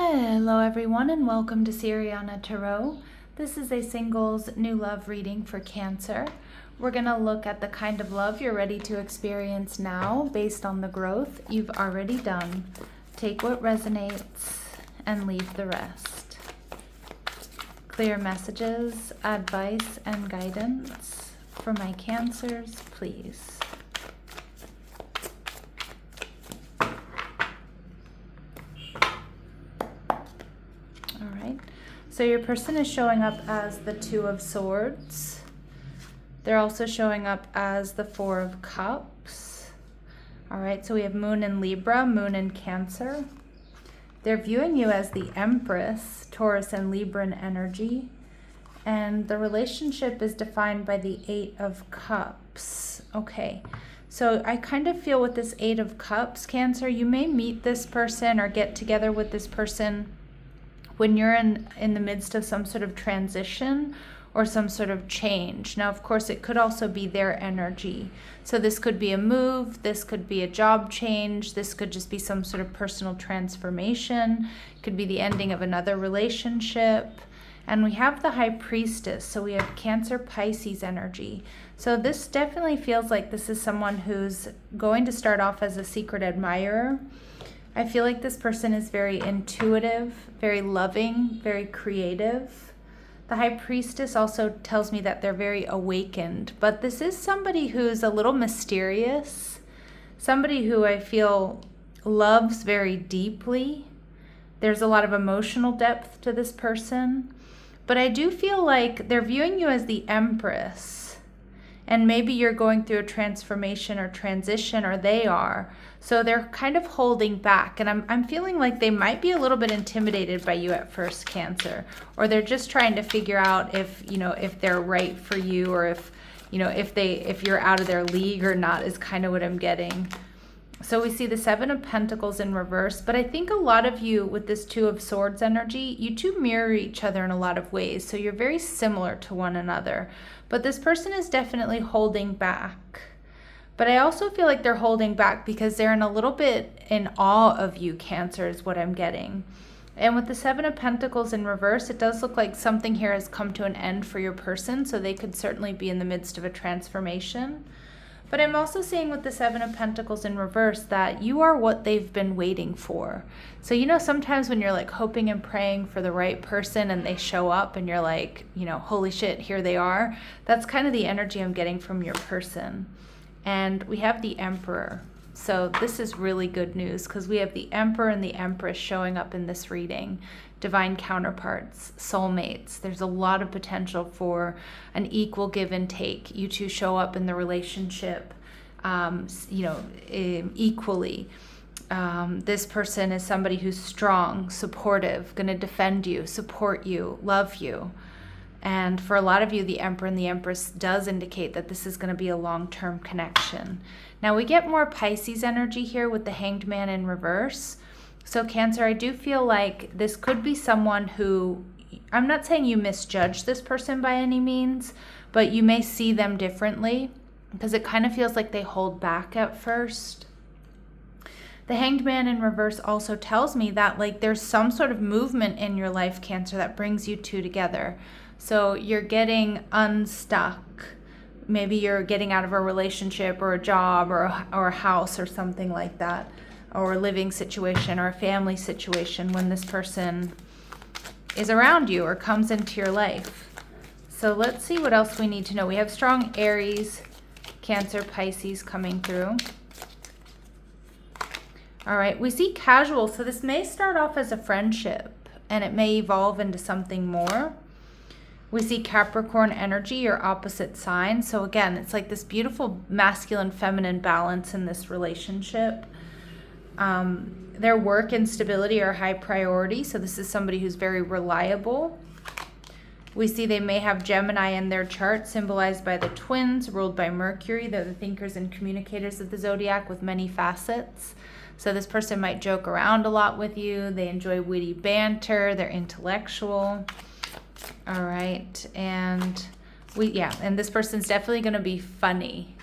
Hello everyone and welcome to Siriana Tarot. This is a singles new love reading for Cancer. We're going to look at the kind of love you're ready to experience now based on the growth you've already done. Take what resonates and leave the rest. Clear messages, advice, and guidance for my Cancers, please. So your person is showing up as the Two of Swords. They're also showing up as the Four of Cups. All right, so we have Moon in Libra, Moon in Cancer. They're viewing you as the Empress, Taurus and Libran energy. And the relationship is defined by the Eight of Cups. Okay, so I kind of feel with this Eight of Cups, Cancer, you may meet this person or get together with this person when you're in the midst of some sort of transition or some sort of change. Now, of course, it could also be their energy. So this could be a move, this could be a job change, this could just be some sort of personal transformation, it could be the ending of another relationship. And we have the High Priestess, so we have Cancer, Pisces energy. So this definitely feels like this is someone who's going to start off as a secret admirer. I feel like this person is very intuitive, very loving, very creative. The High Priestess also tells me that they're very awakened, but this is somebody who's a little mysterious, somebody who I feel loves very deeply. There's a lot of emotional depth to this person, but I do feel like they're viewing you as the Empress, and maybe you're going through a transformation or transition, or they are. So they're kind of holding back, and I'm feeling like they might be a little bit intimidated by you at first, Cancer, or they're just trying to figure out if they're right for you, or if you're out of their league or not, is kind of what I'm getting. So we see the Seven of Pentacles in reverse, but I think a lot of you with this Two of Swords energy, you two mirror each other in a lot of ways. So you're very similar to one another, but this person is definitely holding back. But I also feel like they're holding back because they're in a little bit in awe of you, Cancer, is what I'm getting. And with the Seven of Pentacles in reverse, it does look like something here has come to an end for your person, so they could certainly be in the midst of a transformation. But I'm also seeing with the Seven of Pentacles in reverse that you are what they've been waiting for. So, sometimes when you're like hoping and praying for the right person and they show up and you're like, holy shit, here they are. That's kind of the energy I'm getting from your person. And we have the Emperor. So this is really good news because we have the Emperor and the Empress showing up in this reading. Divine counterparts, soulmates. There's a lot of potential for an equal give and take. You two show up in the relationship, equally. This person is somebody who's strong, supportive, going to defend you, support you, love you. And for a lot of you, the Emperor and the Empress does indicate that this is going to be a long-term connection. Now we get more Pisces energy here with the Hanged Man in reverse. So Cancer, I do feel like this could be someone who, I'm not saying you misjudge this person by any means, but you may see them differently because it kind of feels like they hold back at first. The Hanged Man in reverse also tells me that there's some sort of movement in your life, Cancer, that brings you two together. So you're getting unstuck. Maybe you're getting out of a relationship or a job or a house or something like that, or a living situation or a family situation when this person is around you or comes into your life. So let's see what else we need to know. We have strong Aries, Cancer, Pisces coming through. All right, we see casual. So this may start off as a friendship and it may evolve into something more. We see Capricorn energy, your opposite sign. So again, it's like this beautiful masculine feminine balance in this relationship. Their work and stability are high priority. So this is somebody who's very reliable. We see they may have Gemini in their chart, symbolized by the twins, ruled by Mercury. They're the thinkers and communicators of the zodiac with many facets. So this person might joke around a lot with you. They enjoy witty banter. They're intellectual. All right. And this person's definitely going to be funny.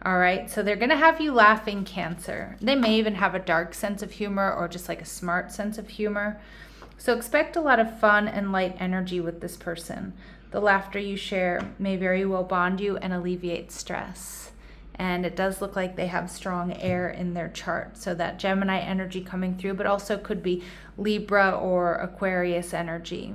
All right, so they're going to have you laughing, Cancer. They may even have a dark sense of humor or just like a smart sense of humor. So expect a lot of fun and light energy with this person. The laughter you share may very well bond you and alleviate stress. And it does look like they have strong air in their chart. So that Gemini energy coming through, but also could be Libra or Aquarius energy.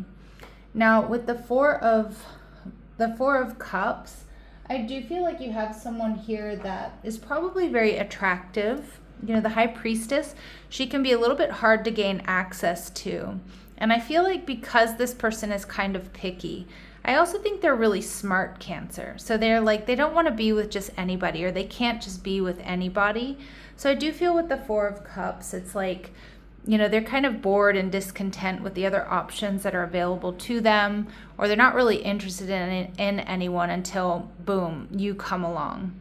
Now with the Four of Cups, I do feel like you have someone here that is probably very attractive. You know, the High Priestess, she can be a little bit hard to gain access to. And I feel like because this person is kind of picky, I also think they're really smart, Cancer. So they're like, they don't want to be with just anybody, or they can't just be with anybody. So I do feel with the Four of Cups, it's like, you know, they're kind of bored and discontent with the other options that are available to them, or they're not really interested in anyone until, boom, you come along.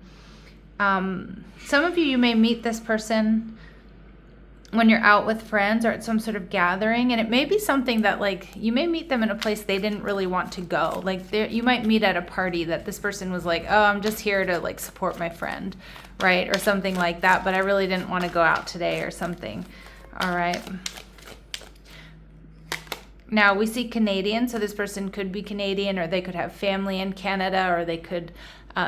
Some of you may meet this person when you're out with friends or at some sort of gathering, and it may be something that, like, you may meet them in a place they didn't really want to go. Like, you might meet at a party that this person was like, oh, I'm just here to, like, support my friend, right? Or something like that, but I really didn't want to go out today or something. All right. Now we see Canadian, so this person could be Canadian, or they could have family in Canada, or they could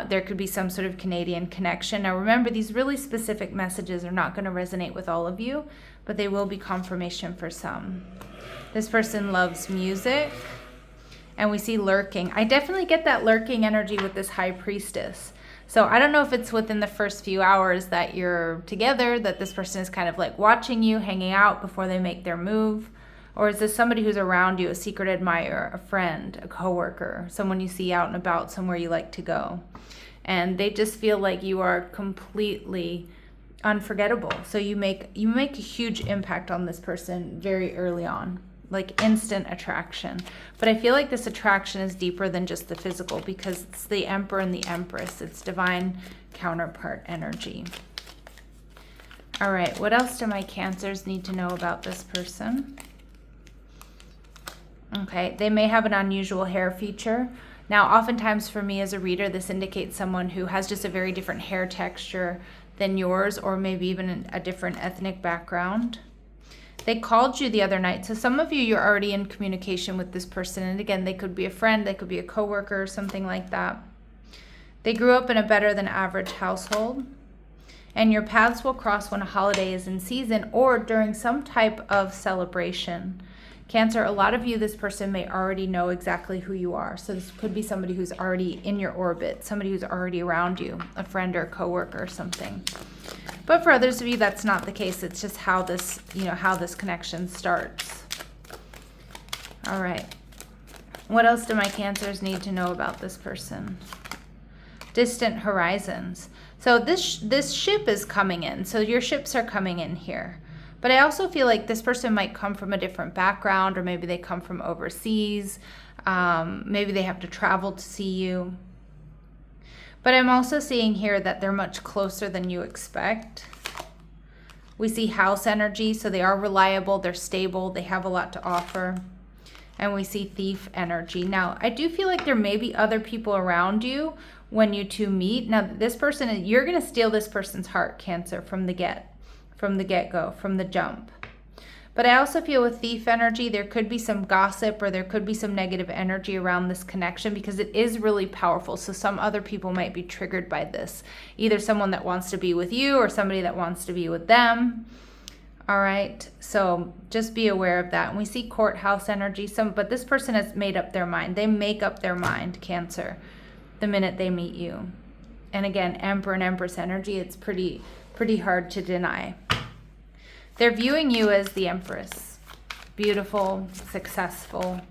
there could be some sort of Canadian connection. Now remember, these really specific messages are not going to resonate with all of you, but they will be confirmation for some. This person loves music, and we see lurking. I definitely get that lurking energy with this High Priestess. So I don't know if it's within the first few hours that you're together that this person is kind of like watching you, hanging out before they make their move. Or is this somebody who's around you, a secret admirer, a friend, a coworker, someone you see out and about, somewhere you like to go? And they just feel like you are completely unforgettable. So you make a huge impact on this person very early on, like instant attraction. But I feel like this attraction is deeper than just the physical, because it's the Emperor and the Empress. It's divine counterpart energy. All right, what else do my Cancers need to know about this person? Okay, they may have an unusual hair feature. Now, oftentimes for me as a reader, this indicates someone who has just a very different hair texture than yours, or maybe even a different ethnic background. They called you the other night. So some of you, you're already in communication with this person. And again, they could be a friend, they could be a coworker, or something like that. They grew up in a better than average household. And your paths will cross when a holiday is in season or during some type of celebration. Cancer, a lot of you, this person may already know exactly who you are. So this could be somebody who's already in your orbit, somebody who's already around you, a friend or a coworker or something. But for others of you, that's not the case. It's just how this, how this connection starts. All right. What else do my Cancers need to know about this person? Distant horizons. So this ship is coming in. So your ships are coming in here. But I also feel like this person might come from a different background, or maybe they come from overseas. Maybe they have to travel to see you. But I'm also seeing here that they're much closer than you expect. We see house energy, so they are reliable, they're stable, they have a lot to offer. And we see thief energy. Now, I do feel like there may be other people around you when you two meet. Now, this person, you're going to steal this person's heart, Cancer, from the get-go, from the jump. But I also feel with thief energy, there could be some gossip, or there could be some negative energy around this connection, because it is really powerful. So some other people might be triggered by this. Either someone that wants to be with you or somebody that wants to be with them. All right, so just be aware of that. And we see courthouse energy, but this person has made up their mind. They make up their mind, Cancer, the minute they meet you. And again, Emperor and Empress energy, it's pretty hard to deny. They're viewing you as the Empress. Beautiful, successful,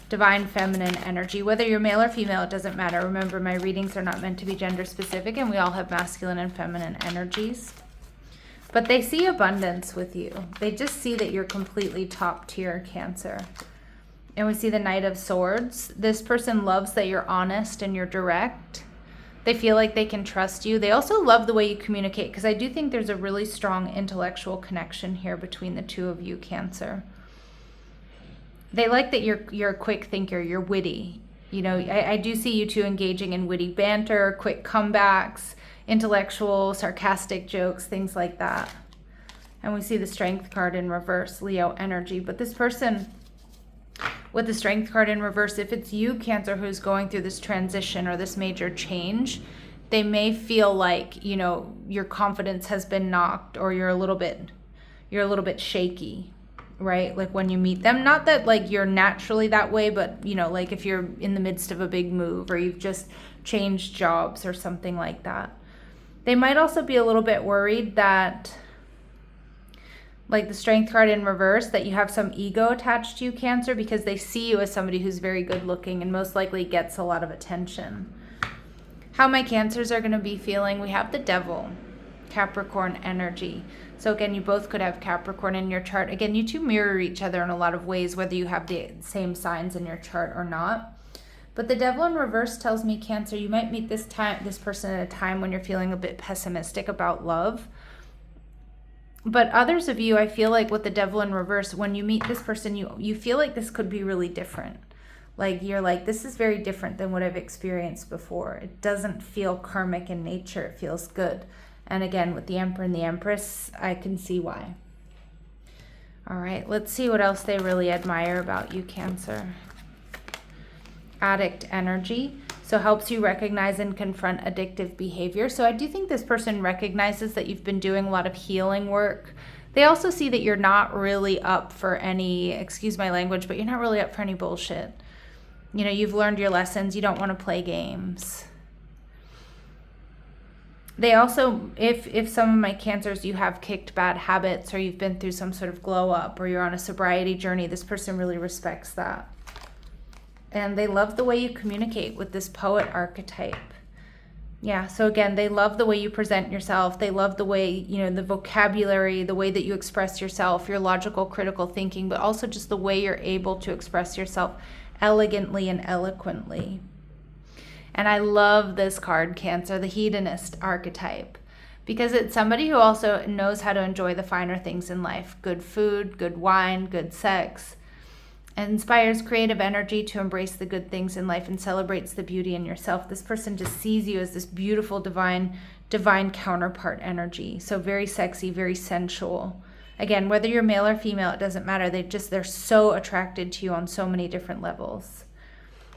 divine feminine energy. Whether you're male or female, it doesn't matter. Remember, my readings are not meant to be gender specific, and we all have masculine and feminine energies. But they see abundance with you. They just see that you're completely top tier, Cancer. And we see the Knight of Swords. This person loves that you're honest and you're direct. They feel like they can trust you. They also love the way you communicate, because I do think there's a really strong intellectual connection here between the two of you, Cancer. They like that you're a quick thinker, you're witty. I do see you two engaging in witty banter, quick comebacks, intellectual, sarcastic jokes, things like that. And we see the Strength card in reverse, Leo energy. But this person with the Strength card in reverse, if it's you, Cancer, who's going through this transition or this major change, they may feel like, you know, your confidence has been knocked, or you're a little bit shaky, right? Like when you meet them, not that like you're naturally that way, but you know, like if you're in the midst of a big move or you've just changed jobs or something like that. They might also be a little bit worried that, like the Strength card in reverse, that you have some ego attached to you, Cancer, because they see you as somebody who's very good looking and most likely gets a lot of attention. How my Cancers are going to be feeling, we have the Devil, Capricorn energy. So again, you both could have Capricorn in your chart. Again, you two mirror each other in a lot of ways, whether you have the same signs in your chart or not. But the Devil in reverse tells me, Cancer, you might meet this person at a time when you're feeling a bit pessimistic about love. But others of you, I feel like with the Devil in reverse, when you meet this person, you feel like this could be really different. Like you're like, this is very different than what I've experienced before. It doesn't feel karmic in nature. It feels good. And again, with the Emperor and the Empress, I can see why. All right, let's see what else they really admire about you, Cancer. Addict energy. So helps you recognize and confront addictive behavior. So I do think this person recognizes that you've been doing a lot of healing work. They also see that you're not really up for any, excuse my language, but you're not really up for any bullshit. You know, you've learned your lessons. You don't want to play games. They also, if some of my Cancers, you have kicked bad habits or you've been through some sort of glow up or you're on a sobriety journey, this person really respects that. And they love the way you communicate with this poet archetype. Yeah, so again, they love the way you present yourself. They love the way, you know, the vocabulary, the way that you express yourself, your logical, critical thinking, but also just the way you're able to express yourself elegantly and eloquently. And I love this card, Cancer, the hedonist archetype, because it's somebody who also knows how to enjoy the finer things in life. Good food, good wine, good sex. It inspires creative energy to embrace the good things in life and celebrates the beauty in yourself. This person just sees you as this beautiful, divine counterpart energy. So very sexy, very sensual. Again, whether you're male or female, it doesn't matter. They're so attracted to you on so many different levels.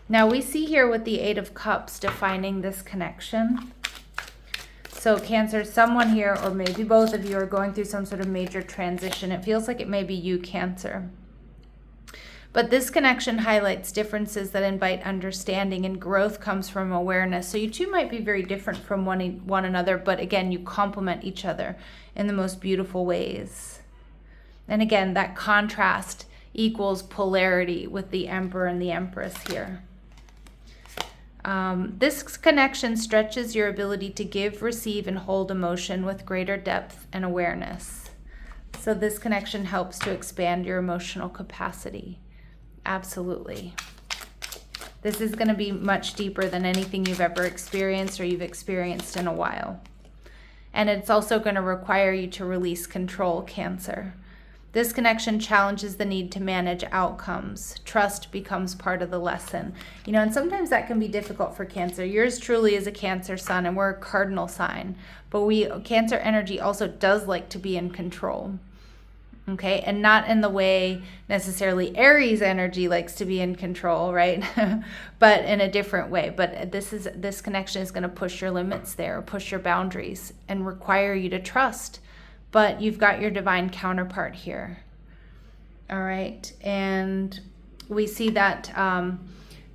Now we see here with the Eight of Cups defining this connection. So Cancer, someone here, or maybe both of you, are going through some sort of major transition. It feels like it may be you, Cancer. But this connection highlights differences that invite understanding, and growth comes from awareness. So you two might be very different from one another, but again, you complement each other in the most beautiful ways. And again, that contrast equals polarity with the Emperor and the Empress here. This connection stretches your ability to give, receive, and hold emotion with greater depth and awareness. So this connection helps to expand your emotional capacity. Absolutely. This is going to be much deeper than anything you've ever experienced or you've experienced in a while. And it's also going to require you to release control, Cancer. This connection challenges the need to manage outcomes. Trust becomes part of the lesson. You know, and sometimes that can be difficult for Cancer. Yours truly is a Cancer sun, and we're a cardinal sign. But Cancer energy also does like to be in control. Okay, and not in the way necessarily Aries energy likes to be in control, right? But in a different way. But this connection is going to push your limits there, push your boundaries, and require you to trust. But you've got your divine counterpart here. All right, and we see that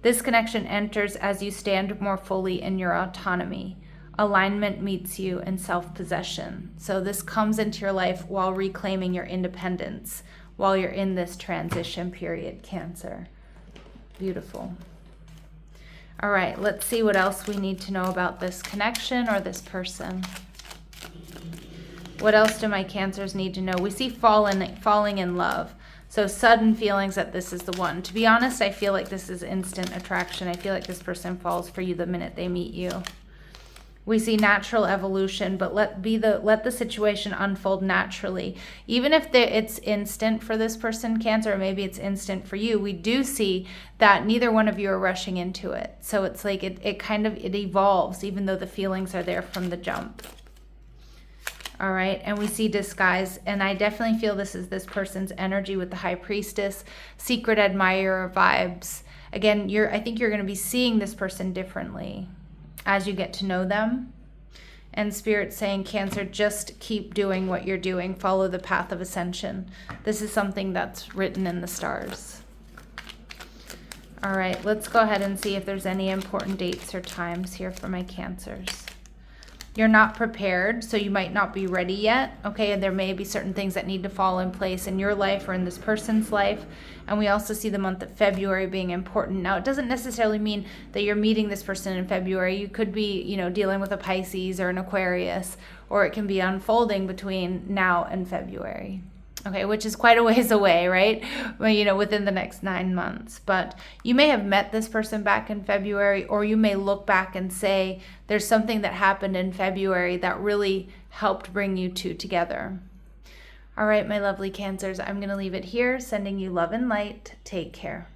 this connection enters as you stand more fully in your autonomy. Alignment meets you in self-possession. So this comes into your life while reclaiming your independence, while you're in this transition period, Cancer. Beautiful. All right, let's see what else we need to know about this connection or this person. What else do my Cancers need to know? We see falling in love. So sudden feelings that this is the one. To be honest, I feel like this is instant attraction. I feel like this person falls for you the minute they meet you. We see natural evolution, but let the situation unfold naturally. Even if it's instant for this person, Cancer, or maybe it's instant for you, we do see that neither one of you are rushing into it. So it's like it evolves, even though the feelings are there from the jump. All right, and we see disguise, and I definitely feel this is this person's energy with the High Priestess, secret admirer vibes. Again, I think you're going to be seeing this person differently as you get to know them. And Spirit saying, Cancer, just keep doing what you're doing. Follow the path of ascension. This is something that's written in the stars. All right, let's go ahead and see if there's any important dates or times here for my Cancers. You're not prepared, so you might not be ready yet, okay? And there may be certain things that need to fall in place in your life or in this person's life. And we also see the month of February being important. Now, it doesn't necessarily mean that you're meeting this person in February. You could be, you know, dealing with a Pisces or an Aquarius, or it can be unfolding between now and February. Okay, which is quite a ways away, right? Well, you know, within the next 9 months. But you may have met this person back in February, or you may look back and say, there's something that happened in February that really helped bring you two together. All right, my lovely Cancers, I'm going to leave it here, sending you love and light. Take care.